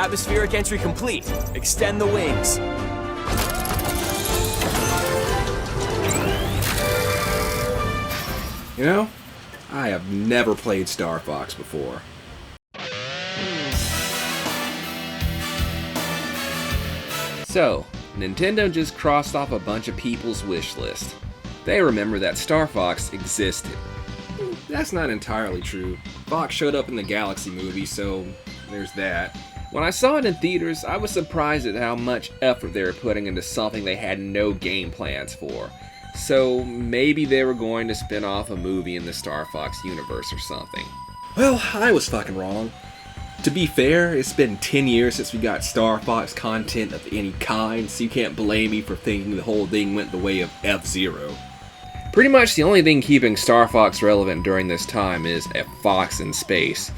Atmospheric entry complete. Extend the wings. You know, I have never played Star Fox before. So, Nintendo just crossed off a bunch of people's wish list. They remember that Star Fox existed. That's not entirely true. Fox showed up in the Galaxy movie, so there's that. When I saw it in theaters, I was surprised at how much effort they were putting into something they had no game plans for. So maybe they were going to spin off a movie in the Star Fox universe or something. Well, I was fucking wrong. To be fair, it's been 10 years since we got Star Fox content of any kind, so you can't blame me for thinking the whole thing went the way of F-Zero. Pretty much the only thing keeping Star Fox relevant during this time is a fox in space.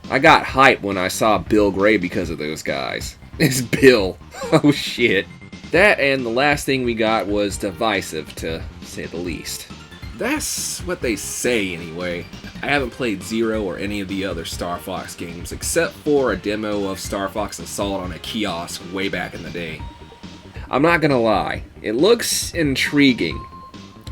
I got hyped when I saw Bill Gray because of those guys. It's Bill. Oh shit. That and the last thing we got was divisive, to say the least. That's what they say anyway. I haven't played Zero or any of the other Star Fox games, except for a demo of Star Fox Assault on a kiosk way back in the day. I'm not gonna lie, it looks intriguing.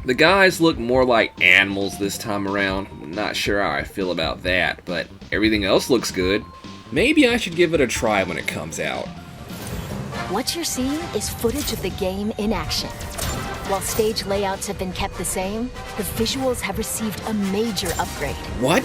The guys look more like animals this time around. I'm not sure how I feel about that, but everything else looks good. Maybe I should give it a try when it comes out. What you're seeing is footage of the game in action. While stage layouts have been kept the same, the visuals have received a major upgrade. What?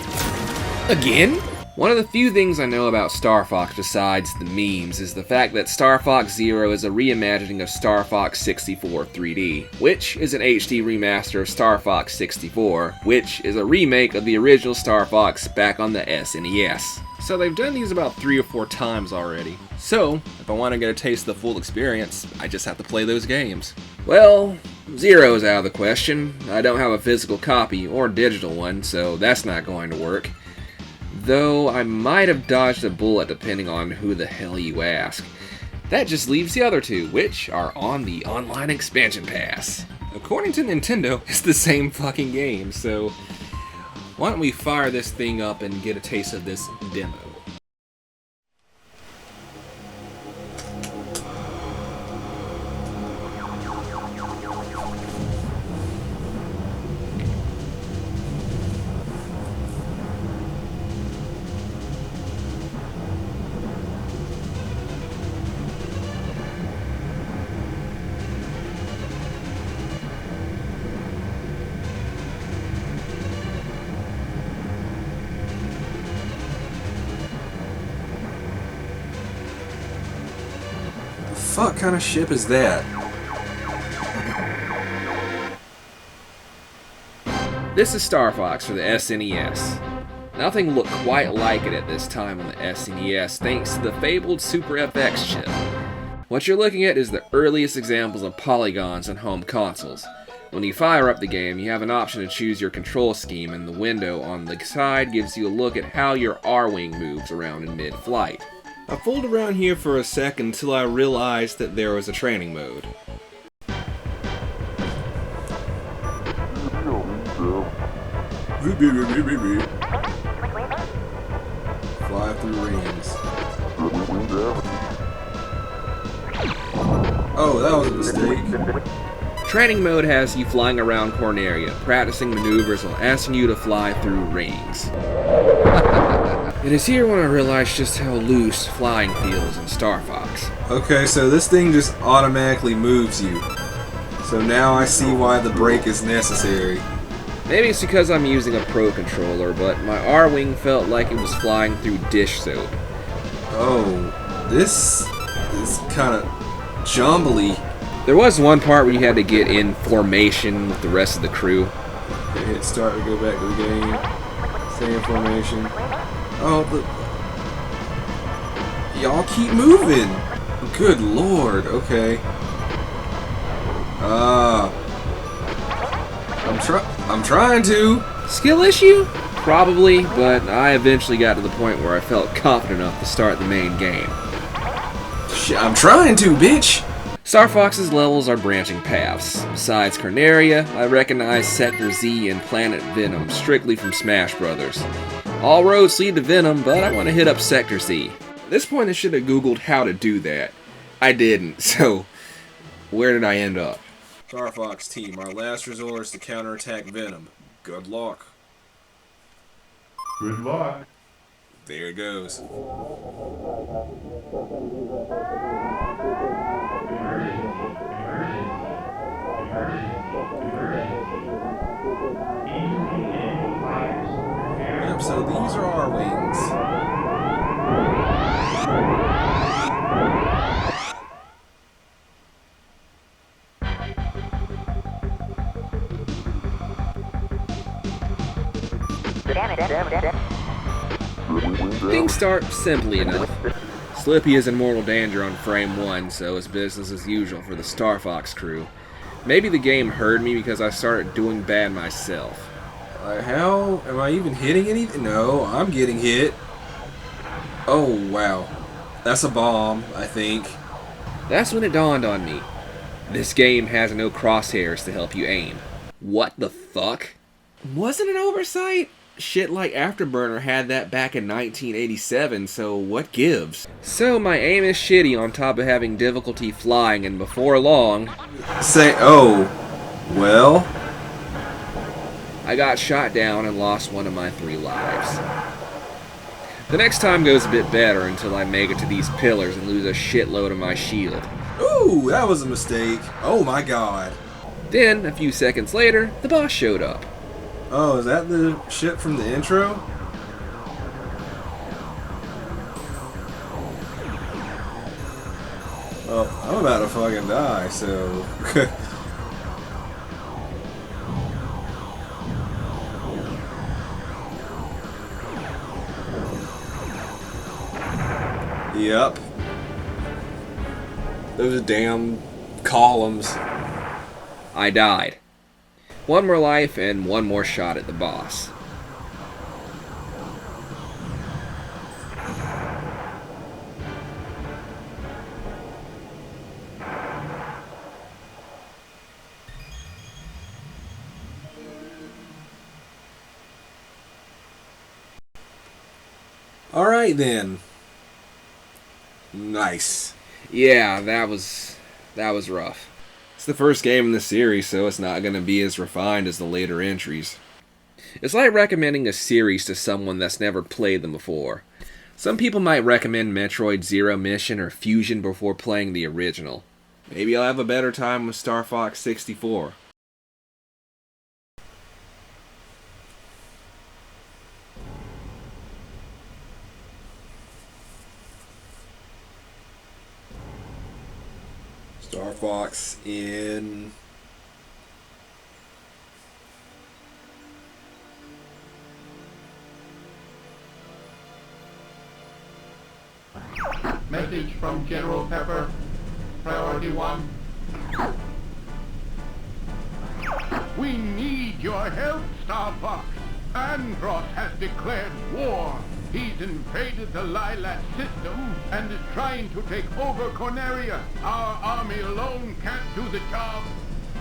Again? One of the few things I know about Star Fox besides the memes is the fact that Star Fox Zero is a reimagining of Star Fox 64 3D, which is an HD remaster of Star Fox 64, which is a remake of the original Star Fox back on the SNES. So they've done these about 3 or 4 times already. So, if I want to get a taste of the full experience, I just have to play those games. Well, Zero's out of the question. I don't have a physical copy or digital one, so that's not going to work. Though I might have dodged a bullet depending on who the hell you ask. That just leaves the other two, which are on the online expansion pass. According to Nintendo, it's the same fucking game, so why don't we fire this thing up and get a taste of this demo? What kind of ship is that? This is Star Fox for the SNES. Nothing looked quite like it at this time on the SNES thanks to the fabled Super FX chip. What you're looking at is the earliest examples of polygons on home consoles. When you fire up the game, you have an option to choose your control scheme, and the window on the side gives you a look at how your R-Wing moves around in mid-flight. I fooled around here for a second until I realized that there was a training mode. Fly through rings. Oh, that was a mistake. Training mode has you flying around Corneria, practicing maneuvers while asking you to fly through rings. It is here when I realized just how loose flying feels in Star Fox. Okay, so this thing just automatically moves you. So now I see why the brake is necessary. Maybe it's because I'm using a Pro controller, but my R-Wing felt like it was flying through dish soap. Oh, this is kind of jumbly. There was one part where you had to get in formation with the rest of the crew. Okay, hit start to go back to the game. Stay in formation. Oh, y'all keep moving. Good lord. Okay. I'm trying to. Skill issue? Probably, but I eventually got to the point where I felt confident enough to start the main game. I'm trying to, bitch. Star Fox's levels are branching paths. Besides Corneria, I recognize Sector Z and Planet Venom strictly from Smash Bros. All roads lead to Venom, but I want to hit up Sector Z. At this point, I should have Googled how to do that. I didn't, so where did I end up? Star Fox team, our last resort is to counterattack Venom. Good luck. Good luck. There it goes. Yep, so these are our wings. Things start simply enough. Slippy is in mortal danger on frame 1, so it's business as usual for the Star Fox crew. Maybe the game heard me because I started doing bad myself. How? Am I even hitting anything? No, I'm getting hit. Oh, wow. That's a bomb, I think. That's when it dawned on me. This game has no crosshairs to help you aim. What the fuck? Was it an oversight? Shit like Afterburner had that back in 1987, so what gives? So my aim is shitty on top of having difficulty flying, and before long... well... I got shot down and lost one of my 3 lives. The next time goes a bit better until I make it to these pillars and lose a shitload of my shield. Ooh, that was a mistake. Oh my god. Then, a few seconds later, the boss showed up. Oh, is that the shit from the intro? Oh, I'm about to fucking die, so... Yep. Those damn columns. I died. 1 more life and 1 more shot at the boss. Alright then. Nice. Yeah, that was rough. It's the first game in the series, so it's not going to be as refined as the later entries. It's like recommending a series to someone that's never played them before. Some people might recommend Metroid Zero Mission or Fusion before playing the original. Maybe I'll have a better time with Star Fox 64. Star Fox in... Message from General Pepper. Priority 1. We need your help, Star Fox. Andross has declared war. He's invaded the Lilat system and is trying to take over Corneria. Our army alone can't do the job.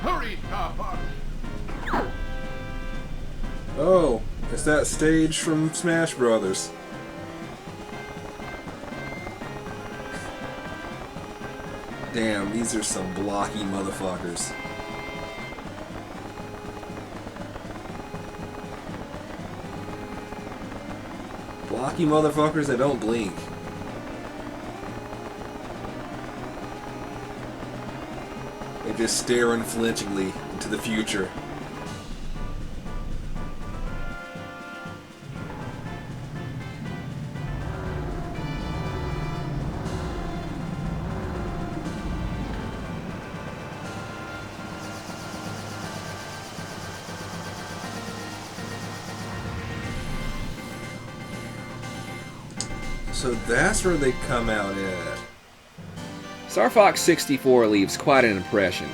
Hurry, Star Fox. Oh, it's that stage from Smash Brothers. Damn, these are some blocky motherfuckers. Blocky motherfuckers that don't blink. They just stare unflinchingly into the future. So that's where they come out at. Star Fox 64 leaves quite an impression.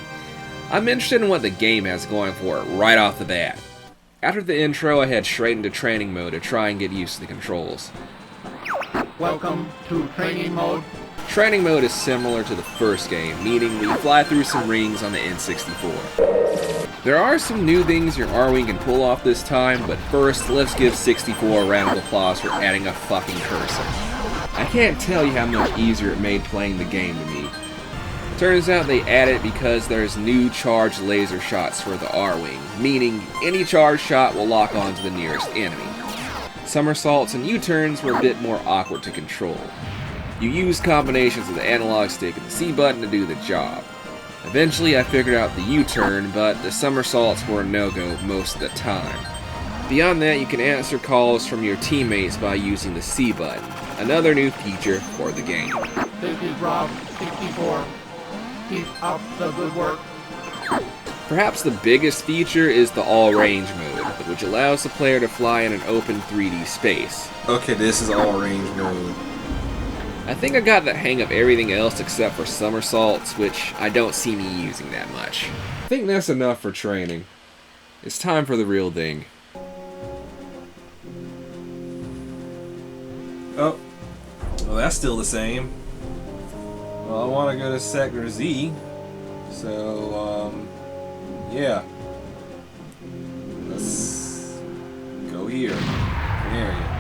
I'm interested in what the game has going for it right off the bat. After the intro, I head straight into training mode to try and get used to the controls. Welcome to training mode. Training mode is similar to the first game, meaning we fly through some rings on the N64. There are some new things your R-Wing can pull off this time, but first, let's give 64 a round of applause for adding a fucking cursor. I can't tell you how much easier it made playing the game to me. Turns out they added it because there's new charged laser shots for the R-Wing, meaning any charged shot will lock onto the nearest enemy. Somersaults and U-turns were a bit more awkward to control. You use combinations of the analog stick and the C button to do the job. Eventually I figured out the U-turn, but the somersaults were a no-go most of the time. Beyond that, you can answer calls from your teammates by using the C button, another new feature for the game. This is Rob 64. Keep up the good work. Perhaps the biggest feature is the all-range mode, which allows the player to fly in an open 3D space. Okay, this is all range mode. I think I got the hang of everything else except for somersaults, which I don't see me using that much. I think that's enough for training. It's time for the real thing. Oh, well, that's still the same. Well, I want to go to Sector Z, so, yeah. Let's go here. Area.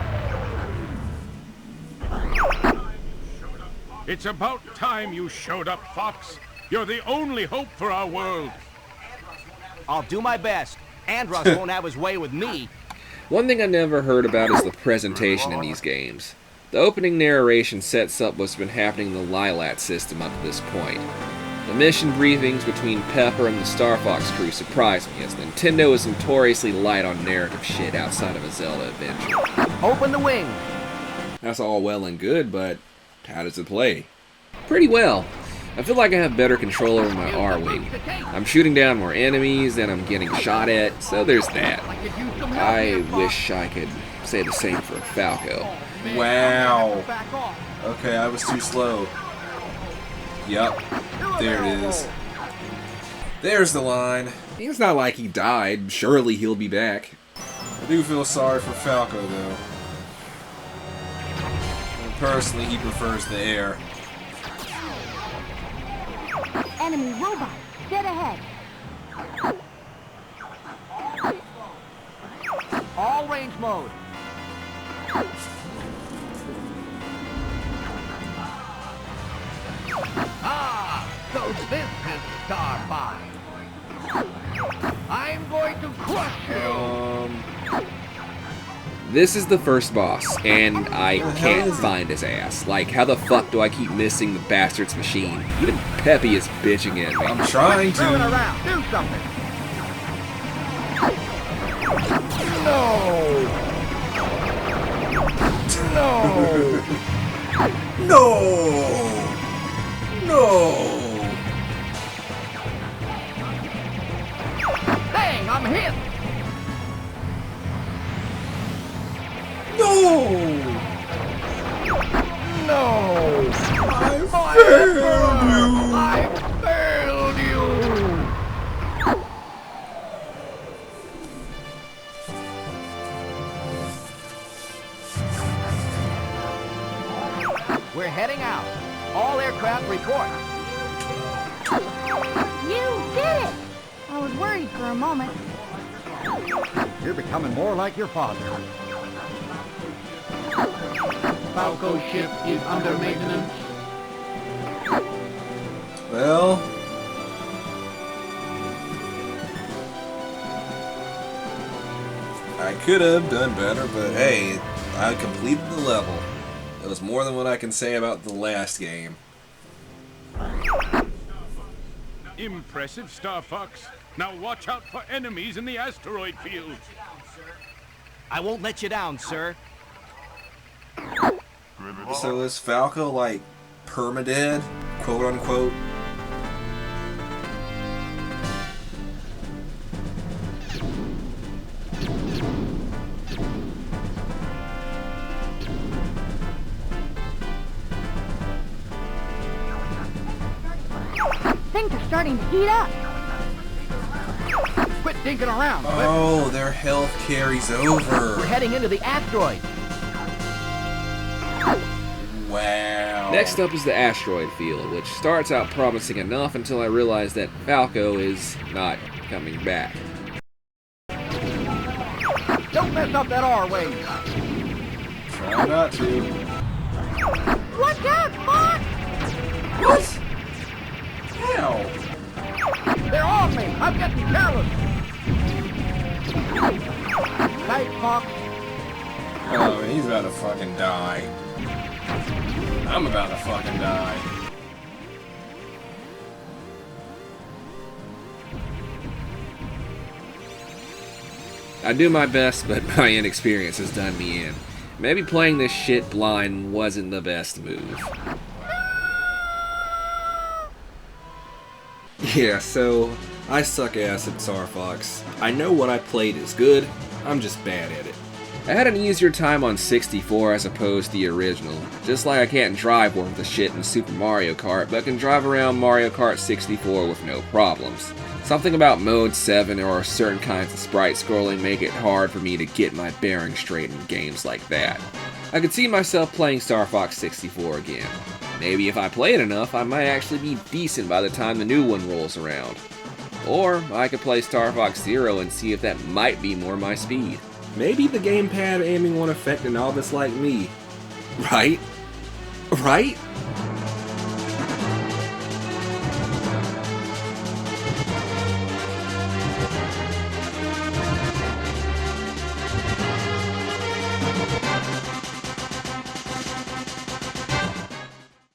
It's about time you showed up, Fox. You're the only hope for our world. I'll do my best. Andros won't have his way with me. One thing I never heard about is the presentation in these games. The opening narration sets up what's been happening in the Lilat system up to this point. The mission briefings between Pepper and the Star Fox crew surprised me, as Nintendo is notoriously light on narrative shit outside of a Zelda adventure. Open the wing. That's all well and good, but how does it play? Pretty well. I feel like I have better control over my R-Wing. I'm shooting down more enemies than I'm getting shot at, so there's that. I wish I could say the same for Falco. Wow. Okay, I was too slow. Yup. There it is. There's the line. It's not like he died. Surely he'll be back. I do feel sorry for Falco, though. And personally, he prefers the air. Enemy robot, dead ahead. All range mode. Ah, so this is Starfire. I'm going to crush you. This is the first boss, and I can't find his ass. Like, how the fuck do I keep missing the bastard's machine? Even Peppy is bitching at me. I'm trying Turn to. around. Do something. No! No! Dang, I'm hit. No! No! I failed you! I failed you! We're heading out. All aircraft report. You did it! I was worried for a moment. You're becoming more like your father. Falco ship is under maintenance. Well... I could have done better, but hey, I completed the level. It was more than what I can say about the last game. Impressive, Star Fox. Now watch out for enemies in the asteroid field. I won't let you down, sir. So is Falco like permadead, quote unquote? Things are starting to heat up. Quit dinking around. Oh, their health carries over. We're heading into the asteroid. Wow. Next up is the asteroid field, which starts out promising enough until I realize that Falco is not coming back. Don't mess up that R-Wing. Try not to. Watch out, Fox! What? How? They're on me! I'm getting careless! Night, Fox. Oh, man, he's about to fucking die. I'm about to fucking die. I do my best, but my inexperience has done me in. Maybe playing this shit blind wasn't the best move. Yeah, so I suck ass at Star Fox. I know what I played is good, I'm just bad at it. I had an easier time on 64 as opposed to the original. Just like I can't drive worth the shit in Super Mario Kart, but can drive around Mario Kart 64 with no problems. Something about Mode 7 or certain kinds of sprite scrolling make it hard for me to get my bearings straight in games like that. I could see myself playing Star Fox 64 again. Maybe if I played enough, I might actually be decent by the time the new one rolls around. Or I could play Star Fox Zero and see if that might be more my speed. Maybe the gamepad aiming won't affect a novice like me. Right? Right?